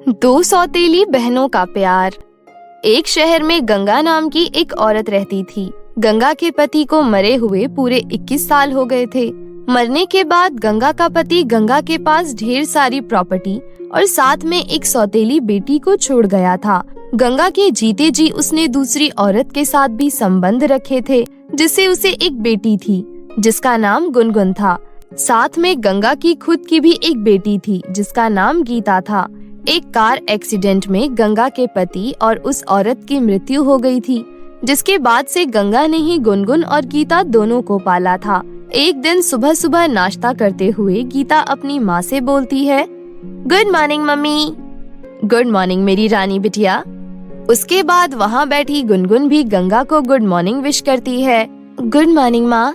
दो सौतेली बहनों का प्यार। एक शहर में गंगा नाम की एक औरत रहती थी। गंगा के पति को मरे हुए पूरे 21 साल हो गए थे। मरने के बाद गंगा का पति गंगा के पास ढेर सारी प्रॉपर्टी और साथ में एक सौतेली बेटी को छोड़ गया था। गंगा के जीते जी उसने दूसरी औरत के साथ भी संबंध रखे थे, जिससे उसे एक बेटी थी जिसका नाम गुनगुन था। साथ में गंगा की खुद की भी एक बेटी थी जिसका नाम गीता था। एक कार एक्सीडेंट में गंगा के पति और उस औरत की मृत्यु हो गई थी, जिसके बाद से गंगा ने ही गुनगुन और गीता दोनों को पाला था। एक दिन सुबह सुबह नाश्ता करते हुए गीता अपनी माँ से बोलती है, good morning mummy. Good morning मेरी रानी बिटिया। उसके बाद वहाँ बैठी गुनगुन भी गंगा को गुड मॉर्निंग विश करती है। गुड मॉर्निंग माँ।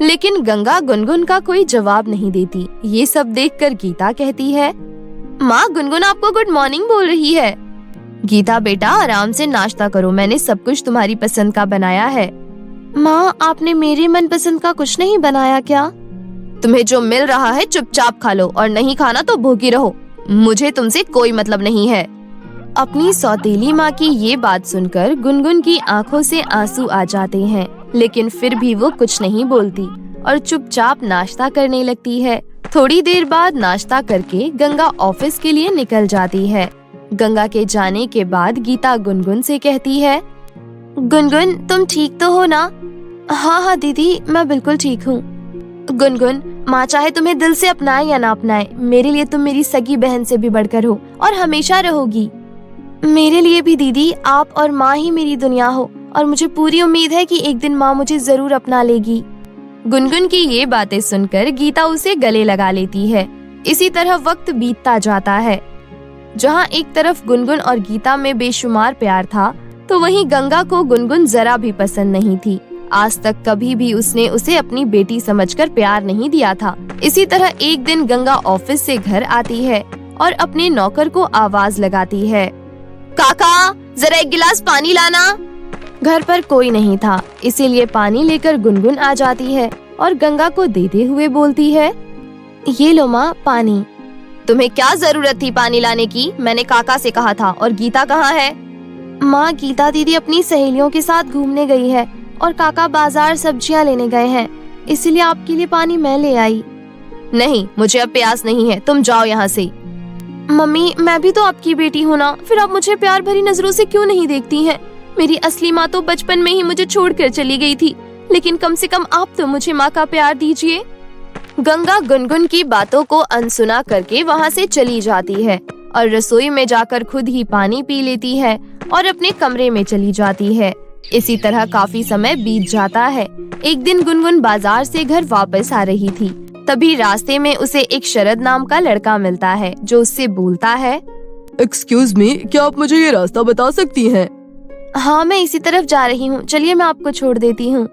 लेकिन गंगा गुनगुन का कोई जवाब नहीं देती। ये सब देखकर गीता कहती है, माँ गुनगुन आपको गुड मॉर्निंग बोल रही है। गीता बेटा आराम से नाश्ता करो, मैंने सब कुछ तुम्हारी पसंद का बनाया है। माँ आपने मेरे मनपसंद का कुछ नहीं बनाया क्या? तुम्हें जो मिल रहा है चुपचाप खा लो और नहीं खाना तो भूखी रहो, मुझे तुमसे कोई मतलब नहीं है। अपनी सौतेली माँ की ये बात सुनकर गुनगुन की आंखों से आंसू आ जाते हैं, लेकिन फिर भी वो कुछ नहीं बोलती और चुपचाप नाश्ता करने लगती है। थोड़ी देर बाद नाश्ता करके गंगा ऑफिस के लिए निकल जाती है। गंगा के जाने के बाद गीता गुनगुन से कहती है, गुनगुन तुम ठीक तो हो ना? हाँ हाँ दीदी मैं बिल्कुल ठीक हूँ। गुनगुन माँ चाहे तुम्हें दिल से अपनाए या ना अपनाए, मेरे लिए तुम मेरी सगी बहन से भी बढ़कर हो और हमेशा रहोगी। मेरे लिए भी दीदी, आप और माँ ही मेरी दुनिया हो और मुझे पूरी उम्मीद है कि एक दिन माँ मुझे जरूर अपना लेगी। गुनगुन की ये बातें सुनकर गीता उसे गले लगा लेती है। इसी तरह वक्त बीतता जाता है। जहाँ एक तरफ गुनगुन और गीता में बेशुमार प्यार था, तो वहीं गंगा को गुनगुन जरा भी पसंद नहीं थी। आज तक कभी भी उसने उसे अपनी बेटी समझकर प्यार नहीं दिया था। इसी तरह एक दिन गंगा ऑफिस से घर आती है और अपने नौकर को आवाज लगाती है, काका जरा एक गिलास पानी लाना। घर पर कोई नहीं था, इसीलिए पानी लेकर गुनगुन आ जाती है और गंगा को देते हुए बोलती है, ये लो माँ पानी। तुम्हें क्या जरूरत थी पानी लाने की? मैंने काका से कहा था। और गीता कहाँ है? माँ गीता दीदी अपनी सहेलियों के साथ घूमने गई है और काका बाजार सब्जियाँ लेने गए हैं, इसीलिए आपके लिए पानी मैं ले आई। नहीं मुझे अब प्यास नहीं है, तुम जाओ यहाँ से। मम्मी मैं भी तो आपकी बेटी हूँ ना, फिर आप मुझे प्यार भरी नजरों से क्यों नहीं देखती हैं? मेरी असली माँ तो बचपन में ही मुझे छोड़कर चली गई थी, लेकिन कम से कम आप तो मुझे माँ का प्यार दीजिए। गंगा गुनगुन की बातों को अनसुना करके वहाँ से चली जाती है और रसोई में जाकर खुद ही पानी पी लेती है और अपने कमरे में चली जाती है। इसी तरह काफी समय बीत जाता है। एक दिन गुनगुन बाजार से घर वापस आ रही थी, तभी रास्ते में उसे एक शरद नाम का लड़का मिलता है जो उससे बोलता है, एक्सक्यूज मी, क्या आप मुझे ये रास्ता बता सकती हैं? हाँ मैं इसी तरफ जा रही हूँ, चलिए मैं आपको छोड़ देती हूँ।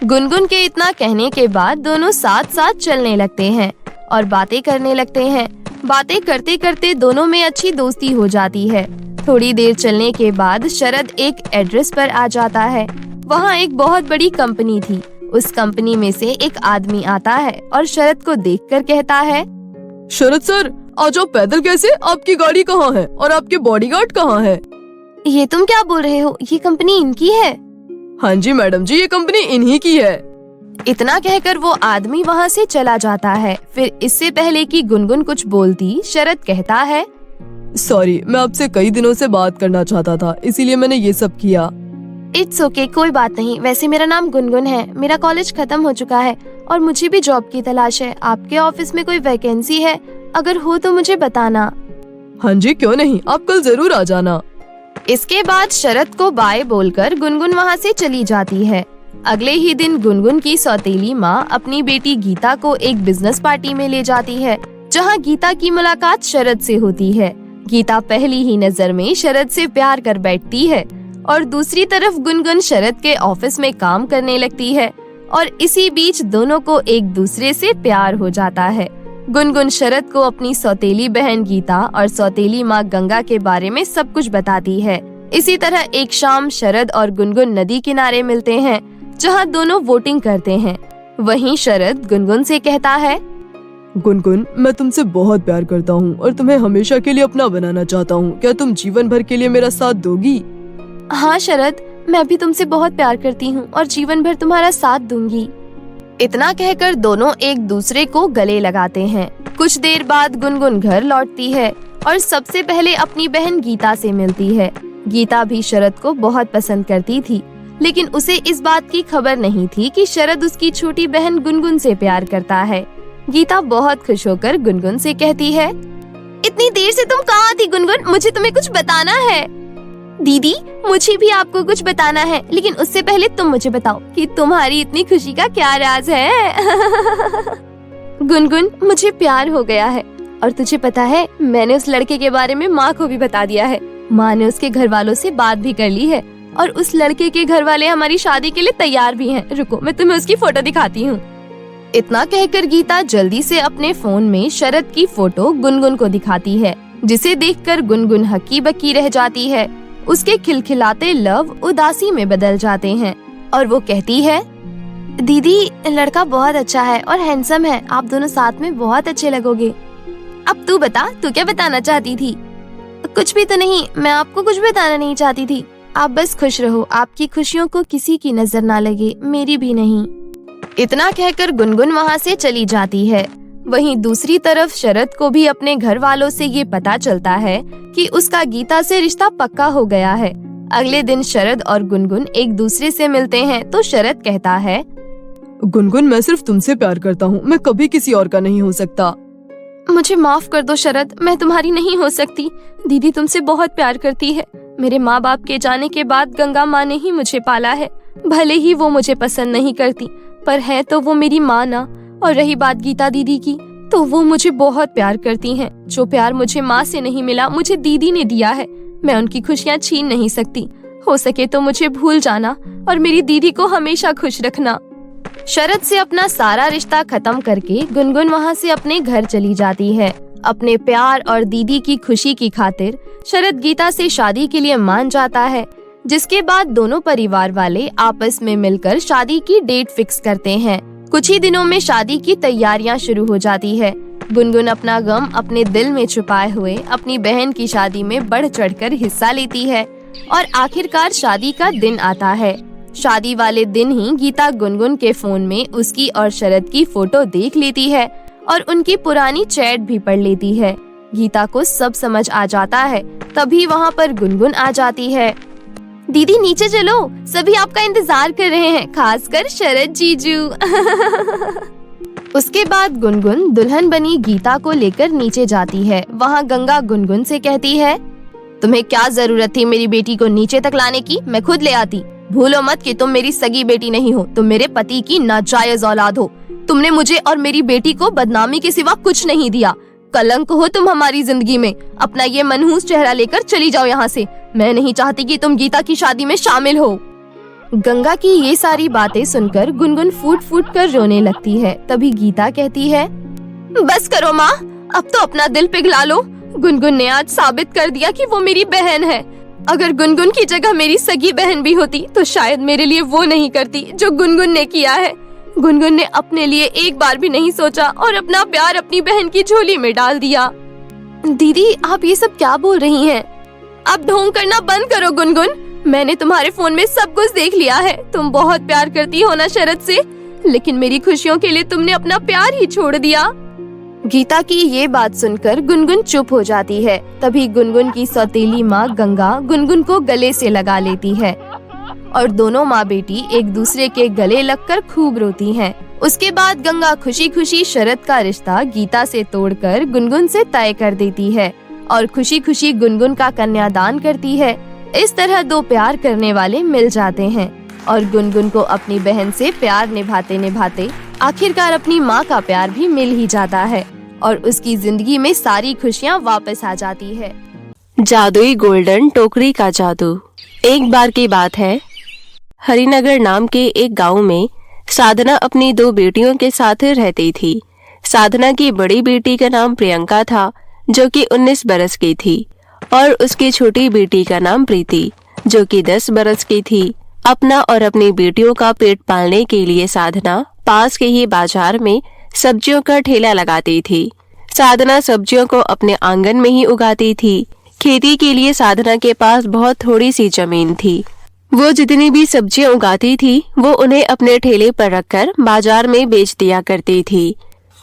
गुनगुन के इतना कहने के बाद दोनों साथ साथ चलने लगते हैं और बातें करने लगते हैं। बातें करते करते दोनों में अच्छी दोस्ती हो जाती है। थोड़ी देर चलने के बाद शरद एक एड्रेस पर आ जाता है। वहाँ एक बहुत बड़ी कंपनी थी। उस कंपनी में से एक आदमी आता है और शरद को देखकर कहता है, शरद सर आ जाओ, पैदल कैसे? आपकी गाड़ी कहाँ है और आपके बॉडीगार्ड कहाँ है? ये तुम क्या बोल रहे हो? ये कंपनी इनकी है? हाँ जी मैडम जी, ये कंपनी इन्हीं की है। इतना कहकर वो आदमी वहाँ से चला जाता है। फिर इससे पहले कि गुनगुन कुछ बोलती, शरद कहता है, सॉरी मैं आपसे कई दिनों से बात करना चाहता था, इसीलिए मैंने ये सब किया। इट्स ओके, कोई बात नहीं। वैसे मेरा नाम गुनगुन है, मेरा कॉलेज खत्म हो चुका है और मुझे भी जॉब की तलाश है। आपके ऑफिस में कोई वैकेंसी है? अगर हो तो मुझे बताना। हाँ जी क्यों नहीं, आप कल जरूर आ जाना। इसके बाद शरद को बाय बोलकर गुनगुन वहाँ से चली जाती है। अगले ही दिन गुनगुन की सौतेली माँ अपनी बेटी गीता को एक बिजनेस पार्टी में ले जाती है, जहाँ गीता की मुलाकात शरद से होती है। गीता पहली ही नजर में शरद से प्यार कर बैठती है और दूसरी तरफ गुनगुन शरद के ऑफिस में काम करने लगती है और इसी बीच दोनों को एक दूसरे से प्यार हो जाता है। गुनगुन शरद को अपनी सौतेली बहन गीता और सौतेली माँ गंगा के बारे में सब कुछ बताती है। इसी तरह एक शाम शरद और गुनगुन नदी किनारे मिलते हैं, जहाँ दोनों वोटिंग करते हैं। वहीं शरद गुनगुन से कहता है, गुनगुन, मैं तुमसे बहुत प्यार करता हूँ और तुम्हें हमेशा के लिए अपना बनाना चाहता हूँ। क्या तुम जीवन भर के लिए मेरा साथ दोगी? हाँ शरद, मैं भी तुमसे बहुत प्यार करती हूँ और जीवन भर तुम्हारा साथ दूंगी। इतना कहकर दोनों एक दूसरे को गले लगाते हैं। कुछ देर बाद गुनगुन घर लौटती है और सबसे पहले अपनी बहन गीता से मिलती है। गीता भी शरद को बहुत पसंद करती थी, लेकिन उसे इस बात की खबर नहीं थी कि शरद उसकी छोटी बहन गुनगुन से प्यार करता है। गीता बहुत खुश होकर गुनगुन से कहती है, इतनी देर से तुम कहाँ थी गुनगुन? मुझे तुम्हें कुछ बताना है। दीदी, मुझे भी आपको कुछ बताना है, लेकिन उससे पहले तुम मुझे बताओ कि तुम्हारी इतनी खुशी का क्या राज है? गुनगुन, मुझे प्यार हो गया है और तुझे पता है, मैंने उस लड़के के बारे में माँ को भी बता दिया है। माँ ने उसके घर वालों से बात भी कर ली है और उस लड़के के घर वाले हमारी शादी के लिए तैयार भी हैं। रुको, मैं तुम्हें उसकी फोटो दिखाती हूँ। इतना कहकर गीता जल्दी से अपने फोन में शरद की फोटो गुनगुन को दिखाती है, जिसे देखकर गुनगुन हक्की बक्की रह जाती है। उसके खिलखिलाते लव उदासी में बदल जाते हैं और वो कहती है, दीदी, लड़का बहुत अच्छा है और हैंडसम है। आप दोनों साथ में बहुत अच्छे लगोगे। अब तू बता, तू क्या बताना चाहती थी? कुछ भी तो नहीं, मैं आपको कुछ बताना नहीं चाहती थी। आप बस खुश रहो, आपकी खुशियों को किसी की नजर ना लगे, मेरी भी नहीं। इतना कहकर गुनगुन वहाँ से चली जाती है। वहीं दूसरी तरफ शरद को भी अपने घर वालों से ये पता चलता है कि उसका गीता से रिश्ता पक्का हो गया है। अगले दिन शरद और गुनगुन एक दूसरे से मिलते हैं तो शरद कहता है, गुनगुन, मैं सिर्फ तुमसे प्यार करता हूँ, मैं कभी किसी और का नहीं हो सकता। मुझे माफ कर दो शरद, मैं तुम्हारी नहीं हो सकती। दीदी तुमसे बहुत प्यार करती है। मेरे माँ बाप के जाने के बाद गंगा माँ ने ही मुझे पाला है। भले ही वो मुझे पसंद नहीं करती, पर है तो वो मेरी माँ ना। और रही बात गीता दीदी की, तो वो मुझे बहुत प्यार करती हैं। जो प्यार मुझे माँ से नहीं मिला, मुझे दीदी ने दिया है। मैं उनकी खुशियाँ छीन नहीं सकती। हो सके तो मुझे भूल जाना और मेरी दीदी को हमेशा खुश रखना। शरद से अपना सारा रिश्ता खत्म करके गुनगुन वहाँ से अपने घर चली जाती है। अपने प्यार और दीदी की खुशी की खातिर शरद गीता से शादी के लिए मान जाता है, जिसके बाद दोनों परिवार वाले आपस में मिलकर शादी की डेट फिक्स करते हैं। कुछ ही दिनों में शादी की तैयारियां शुरू हो जाती है। गुनगुन अपना गम अपने दिल में छुपाए हुए अपनी बहन की शादी में बढ़ चढ़कर हिस्सा लेती है और आखिरकार शादी का दिन आता है। शादी वाले दिन ही गीता गुनगुन के फोन में उसकी और शरद की फोटो देख लेती है और उनकी पुरानी चैट भी पढ़ लेती है। गीता को सब समझ आ जाता है। तभी वहाँ पर गुनगुन आ जाती है। दीदी नीचे चलो, सभी आपका इंतजार कर रहे हैं, खासकर शरद जीजू। उसके बाद गुनगुन दुल्हन बनी गीता को लेकर नीचे जाती है। वहाँ गंगा गुनगुन से कहती है, तुम्हें क्या जरूरत थी मेरी बेटी को नीचे तक लाने की? मैं खुद ले आती। भूलो मत कि तुम मेरी सगी बेटी नहीं हो, तुम मेरे पति की नाजायज औलाद हो। तुमने मुझे और मेरी बेटी को बदनामी के सिवा कुछ नहीं दिया। कलंक हो तुम हमारी जिंदगी में। अपना ये मनहूस चेहरा लेकर चली जाओ यहाँ से। मैं नहीं चाहती कि तुम गीता की शादी में शामिल हो। गंगा की ये सारी बातें सुनकर गुनगुन फूट फूट कर रोने लगती है। तभी गीता कहती है, बस करो माँ, अब तो अपना दिल पिघला लो। गुनगुन ने आज साबित कर दिया कि वो मेरी बहन है। अगर गुनगुन की जगह मेरी सगी बहन भी होती तो शायद मेरे लिए वो नहीं करती जो गुनगुन ने किया है। गुनगुन ने अपने लिए एक बार भी नहीं सोचा और अपना प्यार अपनी बहन की झोली में डाल दिया। दीदी, आप ये सब क्या बोल रही हैं? अब ढोंग करना बंद करो गुनगुन। मैंने तुम्हारे फोन में सब कुछ देख लिया है। तुम बहुत प्यार करती हो ना शरद से, लेकिन मेरी खुशियों के लिए तुमने अपना प्यार ही छोड़ दिया। गीता की ये बात सुनकर गुनगुन चुप हो जाती है। तभी गुनगुन की सौतेली माँ गंगा गुनगुन को गले से लगा लेती है और दोनों माँ बेटी एक दूसरे के गले लगकर खूब रोती हैं। उसके बाद गंगा खुशी खुशी शरद का रिश्ता गीता से तोड़कर गुनगुन से तय कर देती है और खुशी खुशी गुनगुन का कन्यादान करती है। इस तरह दो प्यार करने वाले मिल जाते हैं और गुनगुन को अपनी बहन से प्यार निभाते निभाते आखिरकार अपनी माँ का प्यार भी मिल ही जाता है और उसकी जिंदगी में सारी खुशियाँ वापस आ जाती है। जादुई गोल्डन टोकरी का जादू। एक बार की बात है, हरिनगर नाम के एक गांव में साधना अपनी दो बेटियों के साथ रहती थी। साधना की बड़ी बेटी का नाम प्रियंका था, जो कि 19 बरस की थी, और उसकी छोटी बेटी का नाम प्रीति, जो कि 10 बरस की थी। अपना और अपनी बेटियों का पेट पालने के लिए साधना पास के ही बाजार में सब्जियों का ठेला लगाती थी। साधना सब्जियों को अपने आंगन में ही उगाती थी। खेती के लिए साधना के पास बहुत थोड़ी सी जमीन थी। वो जितनी भी सब्जियां उगाती थी वो उन्हें अपने ठेले पर रखकर बाजार में बेच दिया करती थी।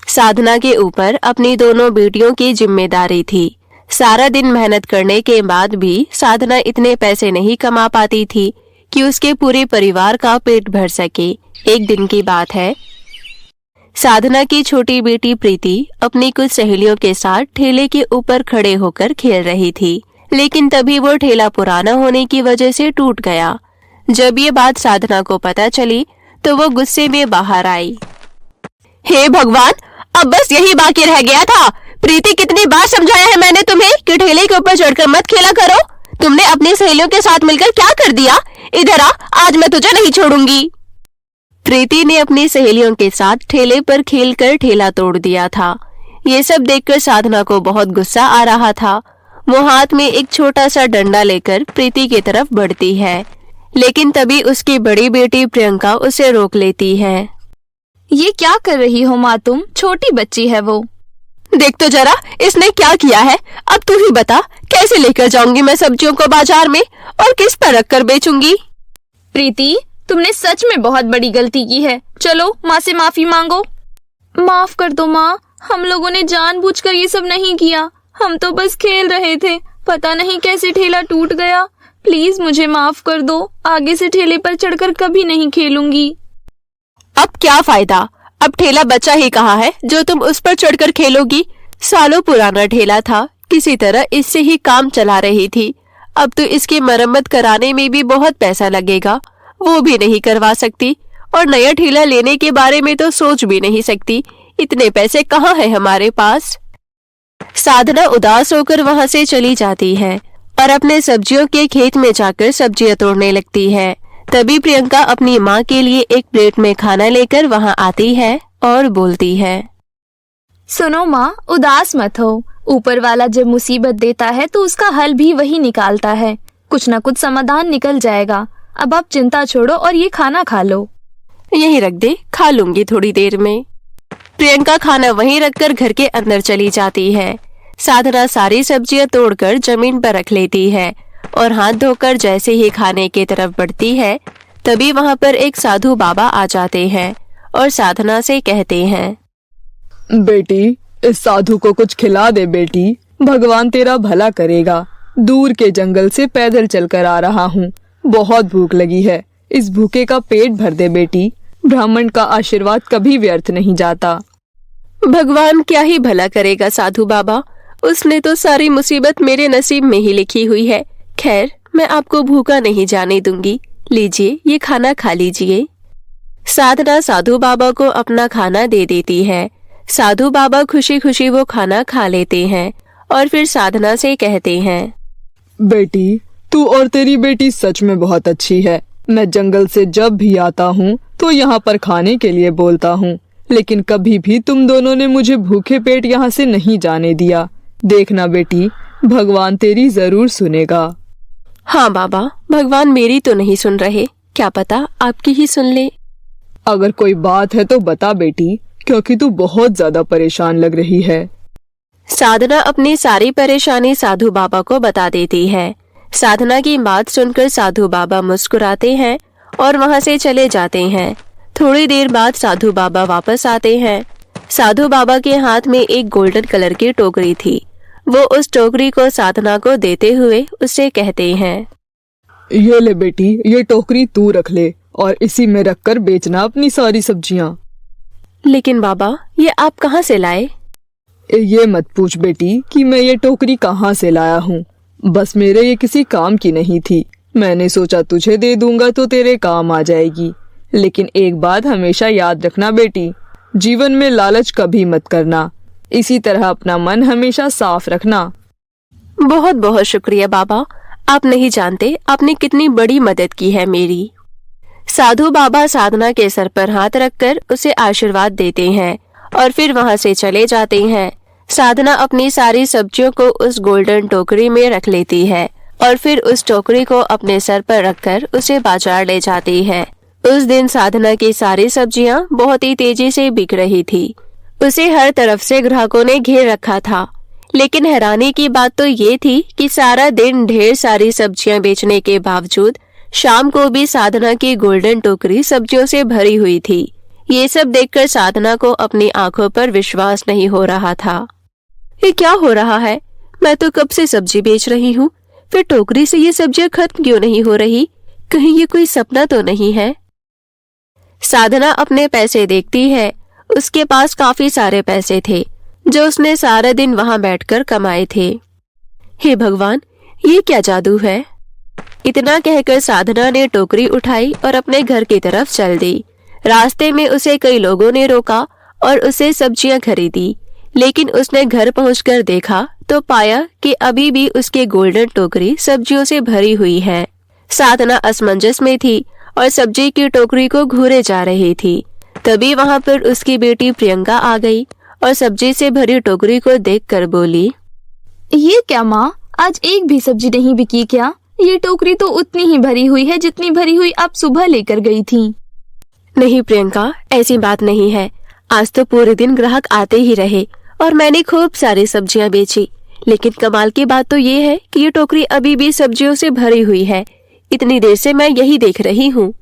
साधना के ऊपर अपनी दोनों बेटियों की जिम्मेदारी थी। सारा दिन मेहनत करने के बाद भी साधना इतने पैसे नहीं कमा पाती थी कि उसके पूरे परिवार का पेट भर सके। एक दिन की बात है, साधना की छोटी बेटी प्रीति अपनी कुछ सहेलियों के साथ ठेले के ऊपर खड़े होकर खेल रही थी, लेकिन तभी वो ठेला पुराना होने की वजह से टूट गया। जब ये बात साधना को पता चली तो वो गुस्से में बाहर आई। हे भगवान, अब बस यही बाकी रह गया था। प्रीति, कितनी बार समझाया है मैंने तुम्हें कि ठेले के ऊपर चढ़कर मत खेला करो। तुमने अपनी सहेलियों के साथ मिलकर क्या कर दिया? इधर आ, आज मैं तुझे नहीं छोड़ूंगी। प्रीति ने अपनी सहेलियों के साथ ठेले पर खेलकर ठेला तोड़ दिया था। ये सब देखकर साधना को बहुत गुस्सा आ रहा था। वो हाथ में एक छोटा सा डंडा लेकर प्रीति की तरफ बढ़ती है, लेकिन तभी उसकी बड़ी बेटी प्रियंका उसे रोक लेती है। ये क्या कर रही हो माँ तुम? छोटी बच्ची है वो। देख तो जरा इसने क्या किया है। अब तू ही बता, कैसे लेकर जाऊंगी मैं सब्जियों को बाजार में और किस पर रख कर बेचूंगी? प्रीति, तुमने सच में बहुत बड़ी गलती की है। चलो माँ से माफी मांगो। माफ कर दो माँ, हम लोगों ने जानबूझकर ये सब नहीं किया। हम तो बस खेल रहे थे, पता नहीं कैसे ठेला टूट गया। प्लीज मुझे माफ कर दो, आगे से ठेले पर चढ़कर कभी नहीं खेलूंगी। अब क्या फायदा, अब ठेला बचा ही कहाँ है जो तुम उस पर चढ़कर खेलोगी। सालों पुराना ठेला था, किसी तरह इससे ही काम चला रही थी। अब तो इसकी मरम्मत कराने में भी बहुत पैसा लगेगा, वो भी नहीं करवा सकती। और नया ठेला लेने के बारे में तो सोच भी नहीं सकती, इतने पैसे कहाँ है हमारे पास। साधना उदास होकर वहाँ से चली जाती है और अपने सब्जियों के खेत में जाकर सब्जियां तोड़ने लगती है। तभी प्रियंका अपनी माँ के लिए एक प्लेट में खाना लेकर वहाँ आती है और बोलती है, सुनो माँ, उदास मत हो। ऊपर वाला जब मुसीबत देता है तो उसका हल भी वही निकालता है। कुछ न कुछ समाधान निकल जाएगा। अब आप चिंता छोड़ो और ये खाना खा लो। यही रख दे, खा लूंगी थोड़ी देर में। प्रियंका खाना वहीं रखकर घर के अंदर चली जाती है। साधना सारी सब्जियां तोड़कर जमीन पर रख लेती है और हाथ धोकर जैसे ही खाने की तरफ बढ़ती है, तभी वहाँ पर एक साधु बाबा आ जाते हैं और साधना से कहते हैं, बेटी, इस साधु को कुछ खिला दे बेटी, भगवान तेरा भला करेगा। दूर के जंगल से पैदल चलकर आ रहा हूँ, बहुत भूख लगी है। इस भूखे का पेट भर दे बेटी, ब्राह्मण का आशीर्वाद कभी व्यर्थ नहीं जाता। भगवान क्या ही भला करेगा साधु बाबा, उसने तो सारी मुसीबत मेरे नसीब में ही लिखी हुई है। खैर, मैं आपको भूखा नहीं जाने दूंगी, लीजिए ये खाना खा लीजिए। साधना साधु बाबा को अपना खाना दे देती है। साधु बाबा खुशी खुशी वो खाना खा लेते हैं और फिर साधना से कहते हैं, बेटी, तू और तेरी बेटी सच में बहुत अच्छी है। मैं जंगल से जब भी आता हूँ तो यहाँ पर खाने के लिए बोलता हूँ, लेकिन कभी भी तुम दोनों ने मुझे भूखे पेट यहाँ से नहीं जाने दिया। देखना बेटी, भगवान तेरी जरूर सुनेगा। हाँ बाबा, भगवान मेरी तो नहीं सुन रहे, क्या पता आपकी ही सुन ले। अगर कोई बात है तो बता बेटी, क्योंकि तू बहुत ज्यादा परेशान लग रही है। साधना अपनी सारी परेशानी साधु बाबा को बता देती है। साधना की बात सुनकर साधु बाबा मुस्कुराते हैं और वहाँ से चले जाते हैं। थोड़ी देर बाद साधु बाबा वापस आते हैं। साधु बाबा के हाथ में एक गोल्डन कलर की टोकरी थी। वो उस टोकरी को साधना को देते हुए उससे कहते हैं, ये ले बेटी, ये टोकरी तू रख ले और इसी में रखकर बेचना अपनी सारी सब्जियां। लेकिन बाबा, ये आप कहाँ से लाए? ये मत पूछ बेटी कि मैं ये टोकरी कहाँ से लाया हूँ। बस मेरे ये किसी काम की नहीं थी। मैंने सोचा तुझे दे दूंगा तो तेरे काम आ जाएगी। लेकिन एक बात हमेशा याद रखना बेटी, जीवन में लालच कभी मत करना। इसी तरह अपना मन हमेशा साफ रखना। बहुत बहुत शुक्रिया बाबा, आप नहीं जानते आपने कितनी बड़ी मदद की है मेरी। साधु बाबा साधना के सर पर हाथ रखकर उसे आशीर्वाद देते हैं और फिर वहाँ से चले जाते हैं। साधना अपनी सारी सब्जियों को उस गोल्डन टोकरी में रख लेती है और फिर उस टोकरी को अपने सर पर रखकर उसे बाजार ले जाती है। उस दिन साधना की सारी सब्जियां बहुत ही तेजी से बिक रही थी। उसे हर तरफ से ग्राहकों ने घेर रखा था। लेकिन हैरानी की बात तो ये थी कि सारा दिन ढेर सारी सब्जियां बेचने के बावजूद शाम को भी साधना की गोल्डन टोकरी सब्जियों से भरी हुई थी। ये सब देखकर साधना को अपनी आंखों पर विश्वास नहीं हो रहा था। ये क्या हो रहा है? मैं तो कब से सब्जी बेच रही हूँ, फिर टोकरी से ये सब्जियां खत्म क्यों नहीं हो रही? कहीं ये कोई सपना तो नहीं है? साधना अपने पैसे देखती है। उसके पास काफी सारे पैसे थे जो उसने सारा दिन वहां बैठकर कमाए थे। हे भगवान, ये क्या जादू है? इतना कहकर साधना ने टोकरी उठाई और अपने घर की तरफ चल दी। रास्ते में उसे कई लोगों ने रोका और उसे सब्जियां खरीदी, लेकिन उसने घर पहुंचकर देखा तो पाया कि अभी भी उसकी गोल्डन टोकरी सब्जियों से भरी हुई है। साधना असमंजस में थी और सब्जी की टोकरी को घूरे जा रही थी। तभी वहां पर उसकी बेटी प्रियंका आ गई और सब्जी से भरी टोकरी को देखकर बोली, ये क्या माँ, आज एक भी सब्जी नहीं बिकी क्या? ये टोकरी तो उतनी ही भरी हुई है जितनी भरी हुई आप सुबह लेकर गई थी। नहीं प्रियंका, ऐसी बात नहीं है। आज तो पूरे दिन ग्राहक आते ही रहे और मैंने खूब सारी सब्जियां बेची, लेकिन कमाल की बात तो ये है कि ये टोकरी अभी भी सब्जियों से भरी हुई है। इतनी देर से मैं यही देख रही हूँ।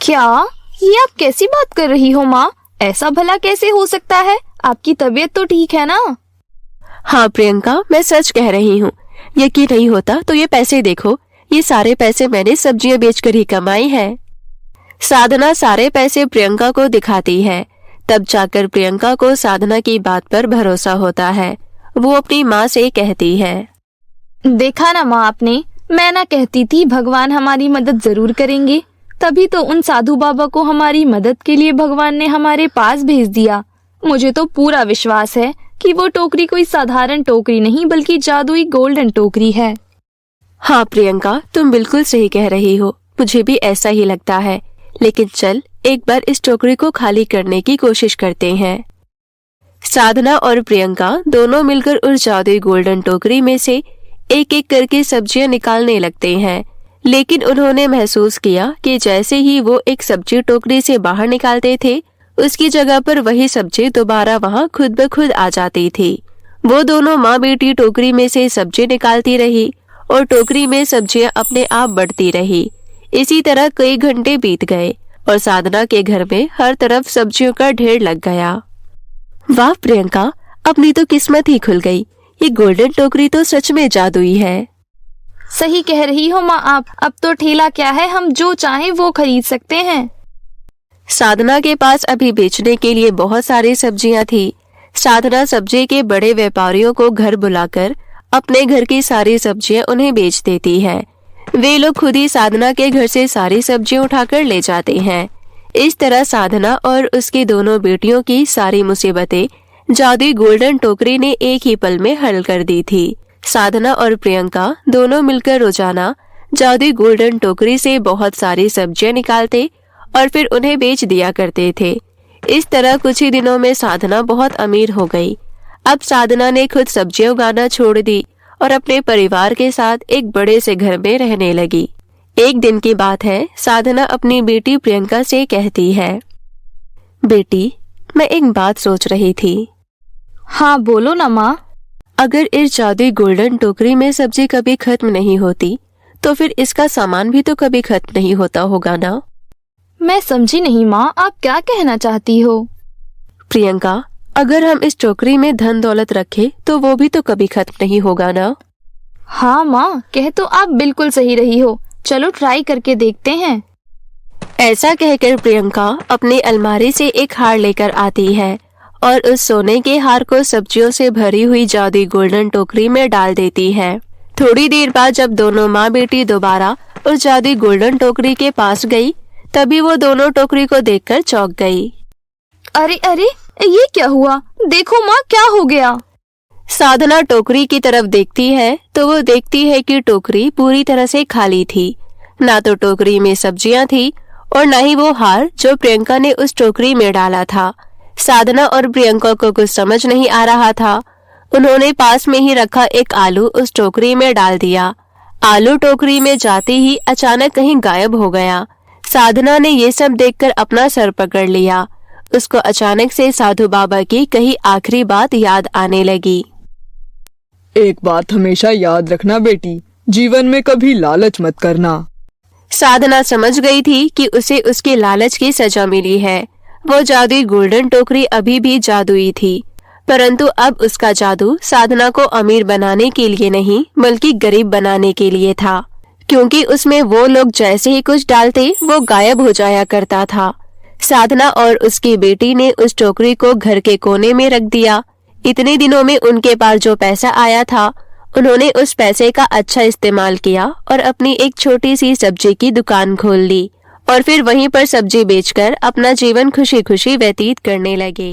क्या? ये आप कैसी बात कर रही हो माँ? ऐसा भला कैसे हो सकता है? आपकी तबीयत तो ठीक है ना? हाँ प्रियंका, मैं सच कह रही हूँ। यकीन नहीं होता तो ये पैसे देखो, ये सारे पैसे मैंने सब्जियां बेचकर ही कमाई है। साधना सारे पैसे प्रियंका को दिखाती है। तब जाकर प्रियंका को साधना की बात पर भरोसा होता है। वो अपनी माँ से कहती है, देखा ना माँ आपने, मैं ना कहती थी भगवान हमारी मदद जरूर करेंगे। तभी तो उन साधु बाबा को हमारी मदद के लिए भगवान ने हमारे पास भेज दिया। मुझे तो पूरा विश्वास है कि वो टोकरी कोई साधारण टोकरी नहीं बल्कि जादुई गोल्डन टोकरी है। हाँ प्रियंका, तुम बिल्कुल सही कह रही हो। मुझे भी ऐसा ही लगता है। लेकिन चल एक बार इस टोकरी को खाली करने की कोशिश करते हैं। साधना और प्रियंका दोनों मिलकर उस जादुई गोल्डन टोकरी में से एक एक करके सब्जियां निकालने लगते हैं। लेकिन उन्होंने महसूस किया कि जैसे ही वो एक सब्जी टोकरी से बाहर निकालते थे, उसकी जगह पर वही सब्जी दोबारा वहां खुद ब खुद आ जाती थी। वो दोनों माँ बेटी टोकरी में से सब्जी निकालती रही और टोकरी में सब्जियां अपने आप बढ़ती रही। इसी तरह कई घंटे बीत गए और साधना के घर में हर तरफ सब्जियों का ढेर लग गया। वाह प्रियंका, अपनी तो किस्मत ही खुल गई। ये गोल्डन टोकरी तो सच में जादुई है। सही कह रही हो माँ आप। अब तो ठेला क्या है, हम जो चाहें वो खरीद सकते हैं। साधना के पास अभी बेचने के लिए बहुत सारी सब्जियां थी। साधना सब्जी के बड़े व्यापारियों को घर बुलाकर अपने घर की सारी सब्जियां उन्हें बेच देती है। वे लोग खुद ही साधना के घर से सारी सब्जियां उठाकर ले जाते हैं। इस तरह साधना और उसकी दोनों बेटियों की सारी मुसीबतें जादुई गोल्डन टोकरी ने एक ही पल में हल कर दी थी। साधना और प्रियंका दोनों मिलकर रोजाना जादुई गोल्डन टोकरी से बहुत सारी सब्जियां निकालते और फिर उन्हें बेच दिया करते थे। इस तरह कुछ ही दिनों में साधना बहुत अमीर हो गई। अब साधना ने खुद सब्जियां उगाना छोड़ दी और अपने परिवार के साथ एक बड़े से घर में रहने लगी। एक दिन की बात है, साधना अपनी बेटी प्रियंका से कहती है, बेटी, मैं एक बात सोच रही थी। हाँ बोलो ना माँ। अगर इस जादुई गोल्डन टोकरी में सब्जी कभी खत्म नहीं होती तो फिर इसका सामान भी तो कभी खत्म नहीं होता होगा ना? मैं समझी नहीं माँ, आप क्या कहना चाहती हो? प्रियंका, अगर हम इस टोकरी में धन दौलत रखें तो वो भी तो कभी खत्म नहीं होगा ना? हाँ माँ, कह तो आप बिल्कुल सही रही हो। चलो ट्राई करके देखते हैं। ऐसा कहकर प्रियंका अपनी अलमारी से एक हार लेकर आती है और उस सोने के हार को सब्जियों से भरी हुई जादुई गोल्डन टोकरी में डाल देती है। थोड़ी देर बाद जब दोनों माँ बेटी दोबारा उस जादुई गोल्डन टोकरी के पास गई, तभी वो दोनों टोकरी को देखकर चौंक गई। अरे अरे, ये क्या हुआ? देखो माँ, क्या हो गया? साधना टोकरी की तरफ देखती है तो वो देखती है कि टोकरी पूरी तरह से खाली थी। ना तो टोकरी में सब्जियां थी और न ही वो हार जो प्रियंका ने उस टोकरी में डाला था। साधना और प्रियंका को कुछ समझ नहीं आ रहा था। उन्होंने पास में ही रखा एक आलू उस टोकरी में डाल दिया। आलू टोकरी में जाते ही अचानक कहीं गायब हो गया। साधना ने ये सब देखकर अपना सर पकड़ लिया। उसको अचानक से साधु बाबा की कही आखिरी बात याद आने लगी। एक बात हमेशा याद रखना बेटी, जीवन में कभी लालच मत करना। साधना समझ गई थी कि उसे उसके लालच की सजा मिली है। वो जादुई गोल्डन टोकरी अभी भी जादुई थी, परंतु अब उसका जादू साधना को अमीर बनाने के लिए नहीं बल्कि गरीब बनाने के लिए था, क्योंकि उसमें वो लोग जैसे ही कुछ डालते वो गायब हो जाया करता था। साधना और उसकी बेटी ने उस टोकरी को घर के कोने में रख दिया। इतने दिनों में उनके पास जो पैसा आया था, उन्होंने उस पैसे का अच्छा इस्तेमाल किया और अपनी एक छोटी सी सब्जी की दुकान खोल ली और फिर वहीं पर सब्जी बेचकर अपना जीवन खुशी खुशी व्यतीत करने लगे।